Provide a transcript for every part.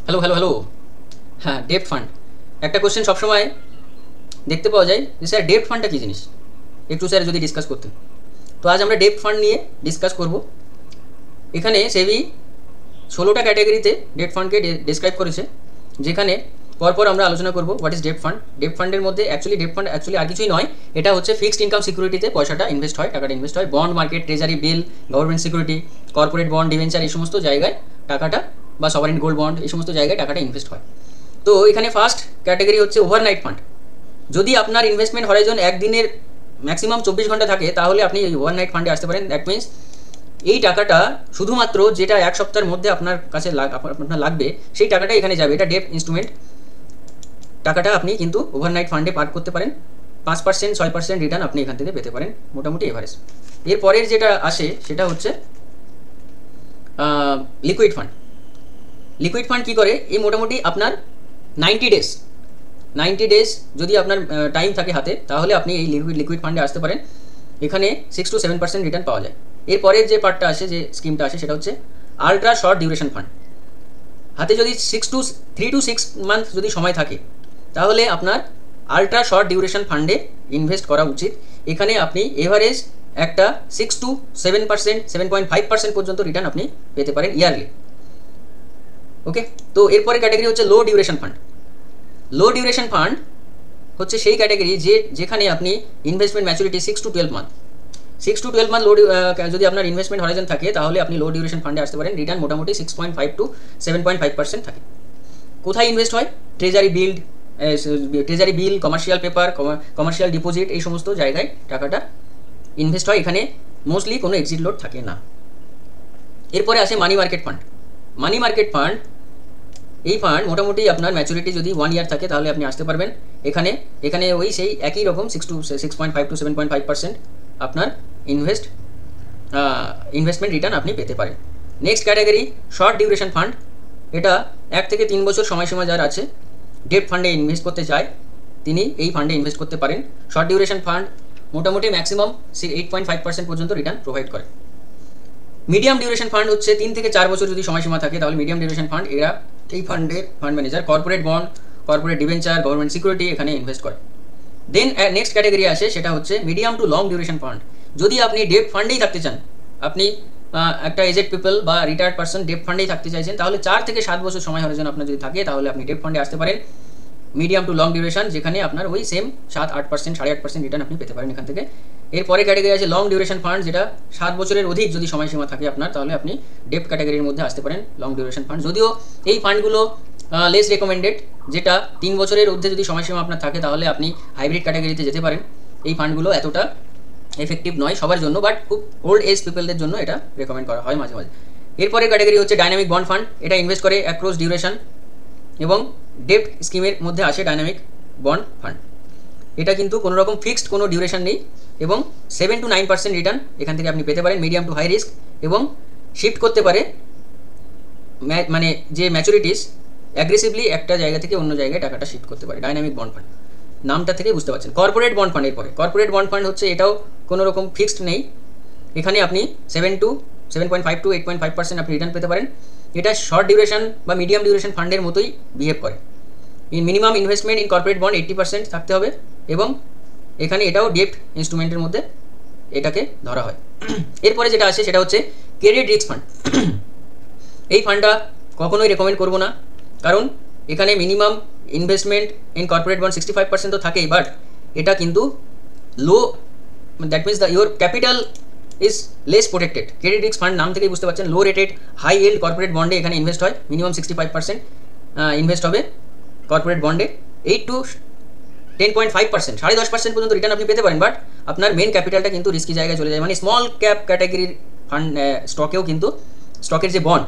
Hello hello hello. হ্যাঁ, date fund একটা question সবসময় দেখতে পাওয়া যায় যে স্যার ডেট ফান্ডটা কী জিনিস, একটু স্যার যদি ডিসকাস করতেন। তো আজ আমরা ডেট ফান্ড নিয়ে ডিসকাস করব। এখানে সেবি 16টা ক্যাটাগরিতে ডেট ফান্ডকে ডিসক্রাইব করেছে, যেখানে পরপর আমরা আলোচনা করব what is debt fund. Debt ফান্ডের মধ্যে ডেট ফান্ড অ্যাকচুয়ালি আর কিছুই নয়, এটা হচ্ছে ফিক্সড ইনকাম সিকিউরিটিতে পয়সাটা ইনভেস্ট হয়, টাকাটা ইনভেস্ট হয়। Bond market, treasury bill, government security, corporate bond, debenture, এই সমস্ত জায়গায় টাকাটা, বা সভারেন গোল্ড বন্ড, এই সমস্ত জায়গায় টাকাটা ইনভেস্ট হয়। তো এখানে ফার্স্ট ক্যাটাগরি হচ্ছে ওভারনাইট ফান্ড। যদি আপনার ইনভেস্টমেন্ট হরাইজন একদিনের ম্যাক্সিমাম 24 ঘন্টা থাকে, তাহলে আপনি এই ওভারনাইট ফান্ডে আসতে পারেন। দ্যাট মিনস এই টাকাটা শুধুমাত্র যেটা এক সপ্তাহের মধ্যে আপনার কাছে আপনার লাগবে, সেই টাকাটা এখানে যাবে। এটা ডেট ইনস্ট্রুমেন্ট। টাকাটা আপনি কিন্তু ওভারনাইট ফান্ডে পার্ক করতে পারেন। 5%, 6% রিটার্ন আপনি এখান থেকে পেতে পারেন, মোটামুটি এভারেজ। এরপরের যেটা আসে সেটা হচ্ছে লিকুইড ফান্ড। লিকুইড ফান্ড কী করে? এই মোটামুটি আপনার 90 ডেজ যদি আপনার টাইম থাকে হাতে, তাহলে আপনি এই লিকুইড ফান্ডে আসতে পারেন। এখানে 6 to 7% রিটার্ন পাওয়া যায়। এরপরের যে পার্টটা আসে, যে স্কিমটা আসে, সেটা হচ্ছে আলট্রা শর্ট ডিউরেশন ফান্ড। হাতে যদি 3 to 6 মান্থ যদি সময় থাকে, তাহলে আপনার আলট্রা শর্ট ডিউরেশন ফান্ডে ইনভেস্ট করা উচিত। এখানে আপনি এভারেজ একটা 6 to 7%, 7.5% পর্যন্ত রিটার্ন আপনি পেতে পারেন ইয়ারলি। ওকে, তো এরপরে ক্যাটাগরি হচ্ছে লো ডিউরেশন ফান্ড। লো ডিউরেশন ফান্ড হচ্ছে সেই ক্যাটাগরি যেখানে আপনি investment maturity 6 to 12 month. 6 to 12 month যদি আপনার ইনভেস্টমেন্ট হরাইজন থাকে, তাহলে আপনি লো ডিউরেশন ফান্ডে আসতে পারেন। রিটার্ন মোটামুটি 6.5 to 7.5% থাকে। কোথায় ইনভেস্ট হয়? Treasury bill, commercial paper, commercial deposit, এই সমস্ত জায়গায় টাকাটা ইনভেস্ট হয়। এখানে মোস্টলি কোনো এক্সিট লোড থাকে না। এরপরে আসে money market fund. Money market fund, এই ফান্ড মোটামুটি আপনার ম্যাচুরিটি যদি 1 ইয়ার থাকে, তাহলে আপনি আসতে পারবেন। এখানে ওই সেই একই রকম 6.5 to 7.5% আপনার ইনভেস্টমেন্ট রিটার্ন আপনি পেতে পারেন। Next category short duration fund. এটা 1 থেকে 3 বছর সময়সীমা যার আছে, ডেট ফান্ডে ইনভেস্ট করতে চায়, তিনি এই ফান্ডে ইনভেস্ট করতে পারেন। শর্ট ডিউরেশন ফান্ড মোটামুটি ম্যাক্সিমাম 8.5% পর্যন্ত রিটার্ন প্রোভাইড করে। মিডিয়াম ডিউরেশন ফান্ড হচ্ছে 3 থেকে 4 বছর যদি সময়সীমা থাকে, তাহলে মিডিয়াম ডিউরেশন ফান্ড। এরা এই ফান্ডের fund manager corporate bond, corporate debenture, government security এখানে ইনভেস্ট করে। দেন নেক্সট ক্যাটাগরি আসে, সেটা হচ্ছে medium to long duration fund. যদি আপনি ডেট ফান্ডেই থাকতে চান, আপনি একটা এজেড পিপল বা রিটায়ার্ড পার্সন ডেট ফান্ডেই থাকতে চাইছেন, তাহলে 4 থেকে 7 বছর সময় হরাইজন আপনার যদি থাকে, তাহলে আপনি ডেট ফান্ডে আসতে পারেন। মিডিয়াম টু লং ডিউরেশন, যেখানে আপনার ওই সেম 7-8%, 8.5% রিটার্ন আপনি পেতে পারেন এখান থেকে। এরপরে ক্যাটাগরি আছে লং ডিউরেশন ফান্ড, যেটা 7 বছরের অধিক যদি সময়সীমা থাকে আপনার, তাহলে আপনি ডেট ক্যাটাগরির মধ্যে আসতে পারেন লং ডিউরেশন ফান্ড। যদিও এই ফান্ডগুলো লেস রেকমেন্ডেড, যেটা 3 বছরের ঊর্ধ্বে যদি সময়সীমা আপনার থাকে, তাহলে আপনি হাইব্রিড ক্যাটাগরিতে যেতে পারেন। এই ফান্ডগুলো এতটা এফেক্টিভ নয় সবার জন্য, বাট খুব ওল্ড এজ পিপলদের জন্য এটা রেকমেন্ড করা হয় মাঝে মাঝে। এরপরে ক্যাটাগরি হচ্ছে ডাইনামিক বন্ড ফান্ড। এটা ইনভেস্ট করে অ্যাক্রস ডিউরেশন এবং ডেট স্কিমের মধ্যে আসে ডাইনামিক বন্ড ফান্ড। এটা কিন্তু কোনো রকম ফিক্সড কোনো ডিউরেশন নেই, এবং 7 to 9% রিটার্ন এখান থেকে আপনি পেতে পারেন। মিডিয়াম টু হাই রিস্ক, এবং শিফট করতে পারে, মানে যে ম্যাচুরিটিস অ্যাগ্রেসিভলি একটা জায়গা থেকে অন্য জায়গায় টাকাটা শিফট করতে পারে। ডাইনামিক বন্ড ফান্ড নামটা থেকে বুঝতে পারছেন। কর্পোরেট বন্ড ফান্ডের পরে কর্পোরেট বন্ড ফান্ড হচ্ছে, এটাও কোনো রকম ফিক্সড নেই। এখানে আপনি 7.5 to 8.5% আপনি রিটার্ন পেতে পারেন। এটা শর্ট ডিউরেশন বা মিডিয়াম ডিউরেশন ফান্ডের মতোই বিহেভ করে। Minimum investment in corporate bond 80% থাকতে হবে, এবং এখানে এটাও ডেট ইনস্ট্রুমেন্টের মধ্যে এটাকে ধরা হয়। এরপরে যেটা আসে সেটা হচ্ছে ক্রেডিট রিস্ক ফান্ড। এই ফান্ডটা কখনোই রেকমেন্ড করবো না, কারণ এখানে minimum investment in corporate bond 65% তো থাকেই, বাট এটা কিন্তু low, that means your capital is less protected. Credit risk fund নাম থেকেই বুঝতে পারছেন, low rated high yield corporate বন্ডে এখানে ইনভেস্ট হয়। মিনিমাম 65% ইনভেস্ট হবে কর্পোরেট বন্ডে। 8 to 10.5%, 10.5% পর্যন্ত রিটার্ন আপনি পেতে পারেন, বাট আপনার মেন ক্যাপিটালটা কিন্তু রিস্কি জায়গায় চলে যায়। মানে স্মল ক্যাপ ক্যাটাগরির ফান্ড স্টকেও কিন্তু, স্টকের যে বন্ড,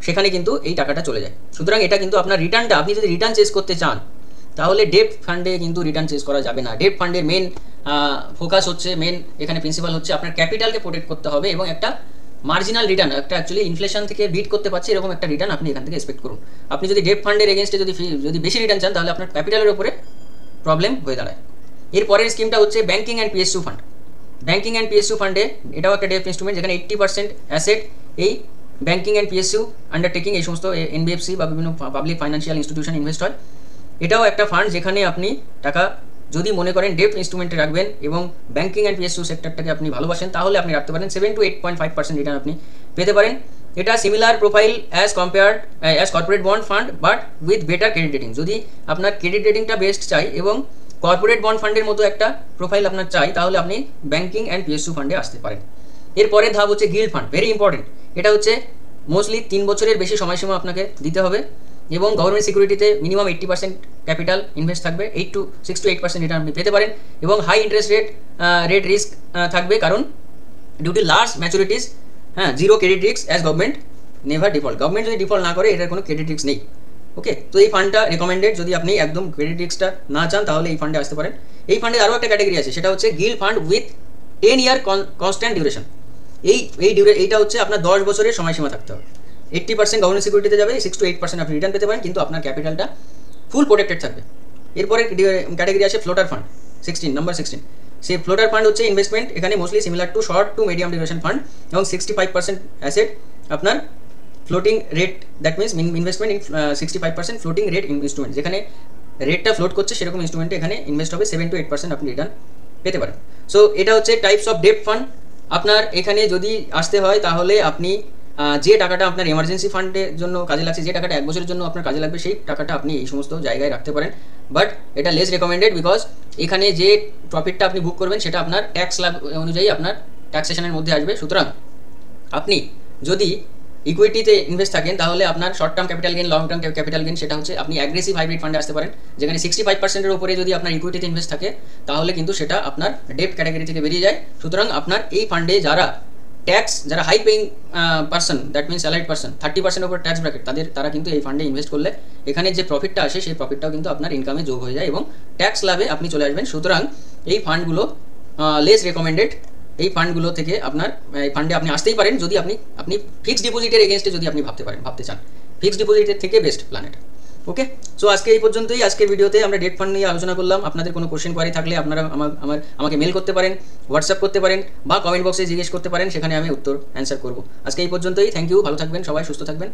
সেখানে কিন্তু এই টাকাটা চলে যায়। সুতরাং এটা কিন্তু আপনার রিটার্নটা, আপনি যদি রিটার্ন চেস করতে চান, তাহলে ডেট ফান্ডে কিন্তু রিটার্ন চেস করা যাবে না। ডেট ফান্ডের মেন ফোকাস হচ্ছে, মেন এখানে প্রিন্সিপাল হচ্ছে আপনার ক্যাপিটালকে প্রোটেক্ট করতে হবে, এবং একটা মার্জিনাল রিটার্ন, একটা অ্যাকচুয়ালি ইনফ্লেশন থেকে বিট করতে পারছে এরকম একটা রিটার্ন আপনি এখান থেকে এক্সপেক্ট করুন। আপনি যদি ডেট ফান্ডের এগেনস্টে যদি বেশি রিটার্ন চান, তাহলে আপনার ক্যাপিটালের উপরে প্রবলেম হয়ে দাঁড়ায়। এর পরের স্কিমটা হচ্ছে banking and PSU fund. Banking and PSU ফান্ডে এটাও একটা ডেট ইনস্ট্রুমেন্ট, যেখানে 80% অ্যাসেট এই ব্যাঙ্কিং অ্যান্ড পিএসইউ আন্ডারটেকিং এই সমস্ত এনবিএফসি বা বিভিন্ন পাবলিক ফাইন্যান্সিয়াল ইনস্টিটিউশন ইনভেস্ট হয়। এটাও একটা ফান্ড যেখানে আপনি টাকা যদি মনে করেন ডেট ইনস্ট্রুমেন্টে রাখবেন এবং ব্যাঙ্কিং অ্যান্ড পিএসইউ সেক্টরটাকে আপনি ভালোবাসেন, তাহলে আপনি রাখতে পারেন 7 to 8.5% রিটার্ন আপনি পেতে পারেন। এটা similar profile as corporate bond fund but with better credit rating. যদি আপনার ক্রেডিট রেটিংটা বেস্ট চাই এবং কর্পোরেট বন্ড ফান্ডের মতো একটা প্রোফাইল আপনার চাই, তাহলে আপনি ব্যাঙ্কিং অ্যান্ড পিএসইউ ফান্ডে আসতে পারেন। এরপরের ধাপ হচ্ছে গিল্ড ফান্ড, ভেরি ইম্পর্টেন্ট। এটা হচ্ছে মোস্টলি 3 বছরের বেশি সময়সীমা আপনাকে দিতে হবে এবং গভর্নমেন্ট সিকিউরিটিতে মিনিমাম 80% ক্যাপিটাল ইনভেস্ট থাকবে, 6 to 8% রিটার্ন আপনি পেতে পারেন এবং হাই ইন্টারেস্ট রেট রিস্ক থাকবে, কারণ ডিউ টু লার্জ ম্যাচুরিটিস, হ্যাঁ, zero credit risk as government never default. Government যদি ডিফল্ট না করে এটার কোনো ক্রেডিট রিস্ক নেই। ওকে, তো এই ফান্ডটা রেকমেন্ডেড। যদি আপনি একদম ক্রেডিট রিস্কটা না চান তাহলে এই ফান্ডে আসতে পারেন। এই ফান্ডে আরও একটা ক্যাটাগরি আছে, সেটা হচ্ছে guild fund with 10 year constant duration. এইটা হচ্ছে আপনার 10 বছরের সময়সীমা থাকতে হবে। 80% গভর্নমেন্ট সিকিউরিটিতে যাবে, 6 to 8% আপনি রিটার্ন পেতে পারেন, কিন্তু আপনার ক্যাপিটালটা ফুল প্রোটেক্টেড থাকবে। এরপরে ক্যাটাগরি আছে ফ্লোটার ফান্ড, নাম্বার 16। সেই ফ্লোটার ফান্ড হচ্ছে ইনভেস্টমেন্ট, এখানে mostly similar to short to medium duration fund এবং 65% অ্যাসেট আপনার floating rate, that means investment in 65% floating rate instrument. যেখানে রেটটা ফ্লোট করছে সেরকম ইনস্ট্রুমেন্টে এখানে ইনভেস্ট হবে, 7 to 8% আপনি রিটার্ন পেতে পারেন। সো এটা হচ্ছে টাইপস অফ ডেট ফান্ড। আপনার এখানে যদি আসতে হয় তাহলে আপনি যে টাকাটা আপনার এমার্জেন্সি ফান্ডের জন্য কাজে লাগছে, যে টাকাটা 1 বছরের জন্য আপনার কাজে লাগবে, সেই টাকাটা আপনি এই সমস্ত জায়গায় রাখতে পারেন। বাট এটা লেস রেকমেন্ডেড, বিকজ এখানে যে প্রফিটটা আপনি বুক করবেন সেটা আপনার ট্যাক্স লাভ অনুযায়ী আপনার ট্যাক্সেশনের মধ্যে আসবে। সুতরাং আপনি যদি ইকুইটিতে ইনভেস্ট থাকেন তাহলে আপনার short term capital gain, long term capital gain, সেটা হচ্ছে আপনি অ্যাগ্রেসিভ হাইব্রিড ফান্ডে আসতে পারেন, যেখানে 65%-এর উপরে যদি আপনার ইকুইটিতে ইনভেস্ট থাকে তাহলে কিন্তু সেটা আপনার ডেট ক্যাটাগরি থেকে বেরিয়ে যায়। সুতরাং আপনার এই ফান্ডে যারা high paying person, that means salaried person, 30% ওপর ট্যাক্স ব্র্যাকেট, তারা কিন্তু এই ফান্ডে ইনভেস্ট করলে এখানে যে প্রফিটটা আসে সেই প্রফিটটাও কিন্তু আপনার ইনকামে যোগ হয়ে যায় এবং ট্যাক্স লাভে আপনি চলে আসবেন। সুতরাং এই ফান্ডগুলো লেস রেকমেন্ডেড। এই ফান্ডগুলো থেকে এই ফান্ডে আপনি আসতেই পারেন যদি আপনি ফিক্সড ডিপোজিটের এগেনস্টে যদি আপনি ভাবতে চান, ফিক্সড ডিপোজিটের থেকে বেস্ট প্ল্যান এটা। ওকে, সো আজকে এই পর্যন্তই। আজকের ভিডিওতে আমরা ডেট ফান্ড নিয়ে আলোচনা করলাম। আপনাদের কোনো কোশ্চেন কোয়ারি থাকলে আপনারা আমাকে মেল করতে পারেন, হোয়াটসঅ্যাপ করতে পারেন বা কমেন্ট বক্সে জিজ্ঞেস করতে পারেন, সেখানে আমি অ্যান্সার করব। আজকে এই পর্যন্তই। থ্যাংক ইউ, ভালো থাকবেন সবাই, সুস্থ থাকবেন।